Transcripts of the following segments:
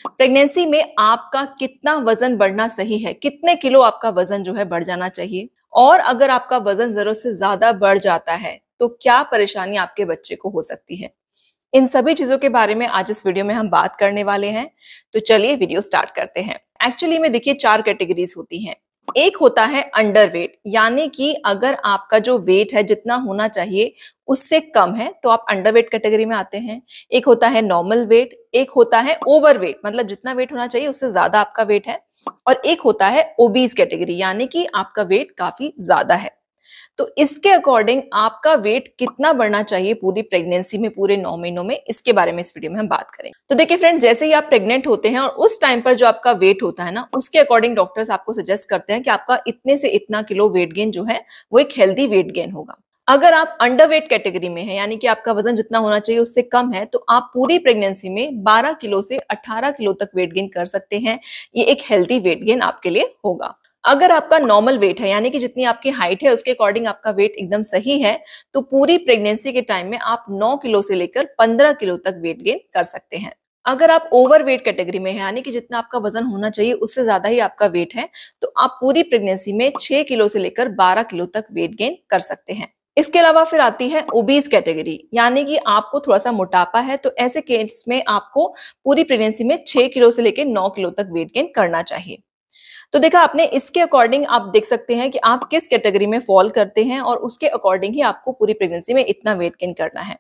Pregnancy में आपका कितना वजन बढ़ना सही है, कितने किलो आपका वजन जो है बढ़ जाना चाहिए, और अगर आपका वजन जरूरत से ज्यादा बढ़ जाता है तो क्या परेशानी आपके बच्चे को हो सकती है। इन सभी चीजों के बारे में आज इस वीडियो में हम बात करने वाले हैं। तो चलिए वीडियो स्टार्ट करते हैं। एक्चुअली में देखिए 4 कैटेगरीज होती हैं। एक होता है अंडरवेट, यानी कि अगर आपका जो वेट है जितना होना चाहिए उससे कम है तो आप अंडरवेट कैटेगरी में आते हैं। एक होता है नॉर्मल वेट, एक होता है ओवरवेट, मतलब जितना वेट होना चाहिए उससे ज्यादा आपका वेट है, और एक होता है ओबीज कैटेगरी, यानी कि आपका वेट काफी ज्यादा है। तो इसके अकॉर्डिंग आपका वेट कितना बढ़ना चाहिए पूरी प्रेगनेंसी में, पूरे 9 महीनों में, इसके बारे में इस वीडियो में हम बात करें। तो देखिए फ्रेंड्स, जैसे ही आप प्रेग्नेंट होते हैं और उस टाइम पर जो आपका वेट होता है ना, उसके अकॉर्डिंग डॉक्टर्स आपको सजेस्ट करते हैं कि आपका इतने से इतना किलो वेट गेन जो है वो एक हेल्दी वेट गेन होगा। अगर आप अंडरवेट कैटेगरी में है, यानी कि आपका वजन जितना होना चाहिए उससे कम है, तो आप पूरी प्रेगनेंसी में 12 किलो से 18 किलो तक वेट गेन कर सकते हैं। ये एक हेल्दी वेट गेन आपके लिए होगा। अगर आपका नॉर्मल वेट है, यानी कि जितनी आपकी हाइट है उसके अकॉर्डिंग आपका वेट एकदम सही है, तो पूरी प्रेगनेंसी के टाइम में आप 9 किलो से लेकर 15 किलो तक वेट गेन कर सकते हैं। अगर आप ओवर वेट कैटेगरी में है, यानी कि जितना आपका वजन होना चाहिए उससे ज्यादा ही आपका वेट है, तो आप पूरी प्रेगनेंसी में 6 किलो से लेकर 12 किलो तक वेट गेन कर सकते हैं। इसके अलावा फिर आती है ओबीज कैटेगरी, यानी कि आपको थोड़ा सा मोटापा है, तो ऐसे केस में आपको पूरी प्रेगनेंसी में 6 किलो से लेकर 9 किलो तक वेट गेन करना चाहिए। तो देखा आपने, इसके अकॉर्डिंग आप देख सकते हैं कि आप किस कैटेगरी में फॉल करते हैं और उसके अकॉर्डिंग ही आपको पूरी प्रेगनेंसी में इतना वेट गेन करना है।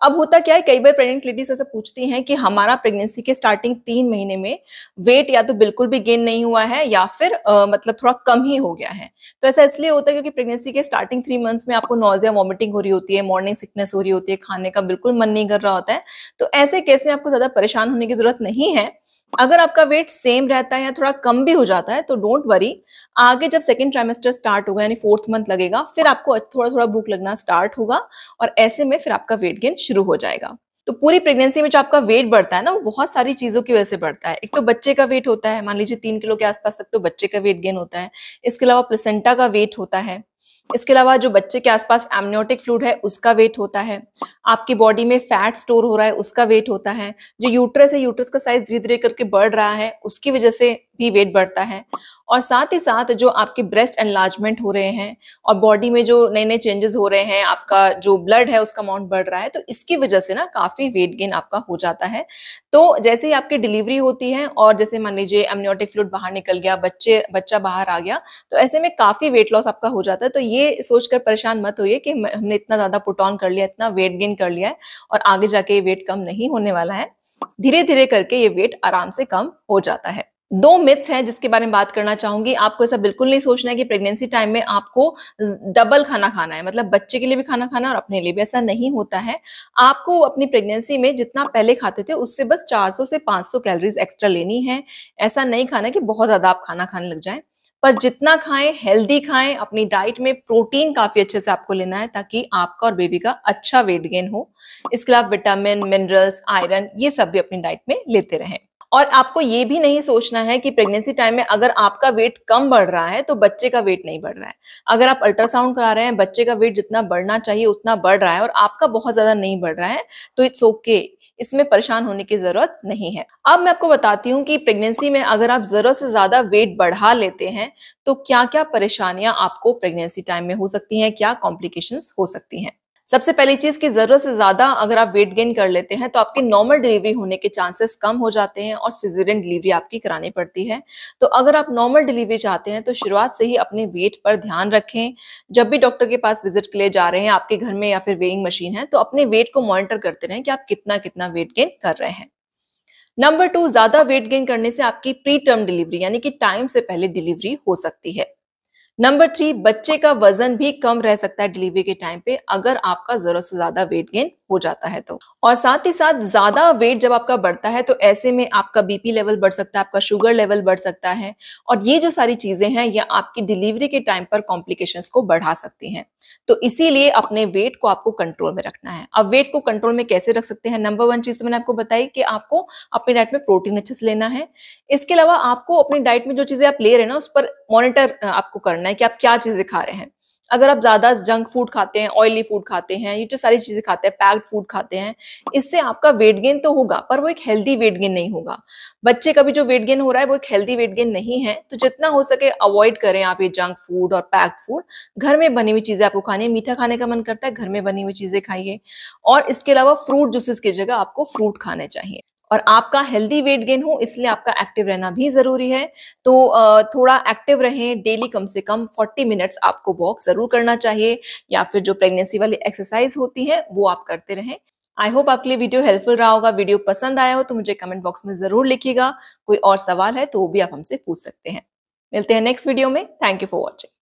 अब होता क्या है, कई बार प्रेग्नेंट लेडीज ऐसा पूछती हैं कि हमारा प्रेगनेंसी के स्टार्टिंग 3 महीने में वेट या तो बिल्कुल भी गेन नहीं हुआ है या फिर मतलब थोड़ा कम ही हो गया है। तो ऐसा इसलिए होता है क्योंकि प्रेगनेंसी के स्टार्टिंग 3 मंथ्स में आपको नॉजिया वॉमिटिंग हो रही होती है, मॉर्निंग सिकनेस हो रही होती है, खाने का बिल्कुल मन नहीं कर रहा होता है। तो ऐसे केस में आपको ज्यादा परेशान होने की जरूरत नहीं है। अगर आपका वेट सेम रहता है या थोड़ा कम भी हो जाता है तो डोंट वरी। आगे जब सेकंड ट्राइमेस्टर स्टार्ट होगा, यानी 4th मंथ लगेगा, फिर आपको थोड़ा थोड़ा भूख लगना स्टार्ट होगा, और ऐसे में फिर आपका वेट गेन शुरू हो जाएगा। तो पूरी प्रेगनेंसी में जो आपका वेट बढ़ता है ना, वो बहुत सारी चीजों की वजह से बढ़ता है। एक तो बच्चे का वेट होता है, मान लीजिए 3 किलो के आसपास तक तो बच्चे का वेट गेन होता है। इसके अलावा प्लेसेंटा का वेट होता है। इसके अलावा जो बच्चे के आसपास एमनियोटिक फ्लूइड है उसका वेट होता है। आपकी बॉडी में फैट स्टोर हो रहा है उसका वेट होता है। जो यूट्रस है, यूट्रस का साइज धीरे धीरे करके बढ़ रहा है, उसकी वजह से भी वेट बढ़ता है। और साथ ही साथ जो आपके ब्रेस्ट एनलार्जमेंट हो रहे हैं और बॉडी में जो नए नए चेंजेस हो रहे हैं, आपका जो ब्लड है उसका अमाउंट बढ़ रहा है, तो इसकी वजह से ना काफी वेट गेन आपका हो जाता है। तो जैसे ही आपकी डिलीवरी होती है और जैसे मान लीजिए एमनियोटिक फ्लूइड बाहर निकल गया, बच्चा बाहर आ गया, तो ऐसे में काफी वेट लॉस आपका हो जाता है। तो ये सोचकर परेशान मत होइए कि हमने इतना ज्यादा पुट ऑन कर लिया, इतना वेट गेन कर लिया है और आगे जाके ये वेट कम नहीं होने वाला है। धीरे धीरे करके ये वेट आराम से कम हो जाता है। 2 मिथ्स हैं जिसके बारे में बात करना चाहूंगी। आपको ऐसा बिल्कुल नहीं सोचना है कि प्रेगनेंसी टाइम में आपको डबल खाना खाना है, मतलब बच्चे के लिए भी खाना खाना और अपने लिए भी। ऐसा नहीं होता है। आपको अपनी प्रेगनेंसी में जितना पहले खाते थे उससे बस 400 से 500 कैलोरीज एक्स्ट्रा लेनी है। ऐसा नहीं खाना कि बहुत ज्यादा आप खाना खाने लग जाएं, पर जितना खाएं हेल्दी खाएं। अपनी डाइट में प्रोटीन काफी अच्छे से आपको लेना है ताकि आपका और बेबी का अच्छा वेट गेन हो। इसके अलावा विटामिन, मिनरल्स, आयरन, ये सब भी अपनी डाइट में लेते रहें। और आपको ये भी नहीं सोचना है कि प्रेगनेंसी टाइम में अगर आपका वेट कम बढ़ रहा है तो बच्चे का वेट नहीं बढ़ रहा है। अगर आप अल्ट्रासाउंड करा रहे हैं, बच्चे का वेट जितना बढ़ना चाहिए उतना बढ़ रहा है और आपका बहुत ज्यादा नहीं बढ़ रहा है, तो इट्स ओके, इसमें परेशान होने की जरूरत नहीं है। अब मैं आपको बताती हूँ कि प्रेगनेंसी में अगर आप जरूरत से ज्यादा वेट बढ़ा लेते हैं तो क्या क्या परेशानियां आपको प्रेगनेंसी टाइम में हो सकती हैं, क्या कॉम्प्लिकेशंस हो सकती हैं। सबसे पहली चीज कि जरूरत से ज्यादा अगर आप वेट गेन कर लेते हैं तो आपकी नॉर्मल डिलीवरी होने के चांसेस कम हो जाते हैं और सिजेरियन डिलीवरी आपकी करानी पड़ती है। तो अगर आप नॉर्मल डिलीवरी चाहते हैं तो शुरुआत से ही अपने वेट पर ध्यान रखें। जब भी डॉक्टर के पास विजिट के लिए जा रहे हैं, आपके घर में या फिर वेइंग मशीन है, तो अपने वेट को मॉनिटर करते रहें कि आप कितना कितना वेट गेन कर रहे हैं। नंबर 2, ज्यादा वेट गेन करने से आपकी प्री टर्म डिलीवरी, यानी कि टाइम से पहले डिलीवरी हो सकती है। नंबर 3, बच्चे का वजन भी कम रह सकता है डिलीवरी के टाइम पे अगर आपका जरूरत से ज्यादा वेट गेन हो जाता है तो। और साथ ही साथ ज्यादा वेट जब आपका बढ़ता है तो ऐसे में आपका बीपी लेवल बढ़ सकता है, आपका शुगर लेवल बढ़ सकता है, और ये जो सारी चीजें हैं ये आपकी डिलीवरी के टाइम पर कॉम्प्लिकेशंस को बढ़ा सकती हैं। तो इसीलिए अपने वेट को आपको कंट्रोल में रखना है। अब वेट को कंट्रोल में कैसे रख सकते हैं? नंबर 1 चीज तो मैंने आपको बताई कि आपको अपनी डाइट में प्रोटीन अच्छे से लेना है। इसके अलावा आपको अपनी डाइट में जो चीजें आप ले रहे हैं ना, उस पर मॉनिटर आपको करना है कि आप क्या चीजें खा रहे हैं। अगर आप ज़्यादा जंक फूड खाते हैं, ऑयली फूड खाते हैं, ये जो सारी चीज़ें खाते हैं, पैक्ड फूड खाते हैं, इससे आपका वेट गेन तो होगा, पर वो एक हेल्दी वेट गेन नहीं होगा। बच्चे का भी जो वेट गेन हो रहा है, वो एक हेल्दी वेट गेन नहीं है। तो जितना हो सके अवॉइड करें आप ये जंक फूड और पैक्ड फूड। घर में बनी हुई चीज़ें आपको खानी है, मीठा खाने का मन करता है, घर में बनी हुई चीज़ें खाइए और इसके अलावा फ्रूट जूसेस की जगह आपको फ्रूट खाने चाहिए। और आपका हेल्दी वेट गेन हो इसलिए आपका एक्टिव रहना भी ज़रूरी है। तो थोड़ा एक्टिव रहें, डेली कम से कम 40 मिनट्स आपको वॉक ज़रूर करना चाहिए या फिर जो प्रेगनेंसी वाली एक्सरसाइज होती है वो आप करते रहें। आई होप आपके लिए वीडियो हेल्पफुल रहा होगा। वीडियो पसंद आया हो तो मुझे कमेंट बॉक्स में ज़रूर लिखिएगा। कोई और सवाल है तो वो भी आप हमसे पूछ सकते हैं। मिलते हैं नेक्स्ट वीडियो में। Thank you for watching.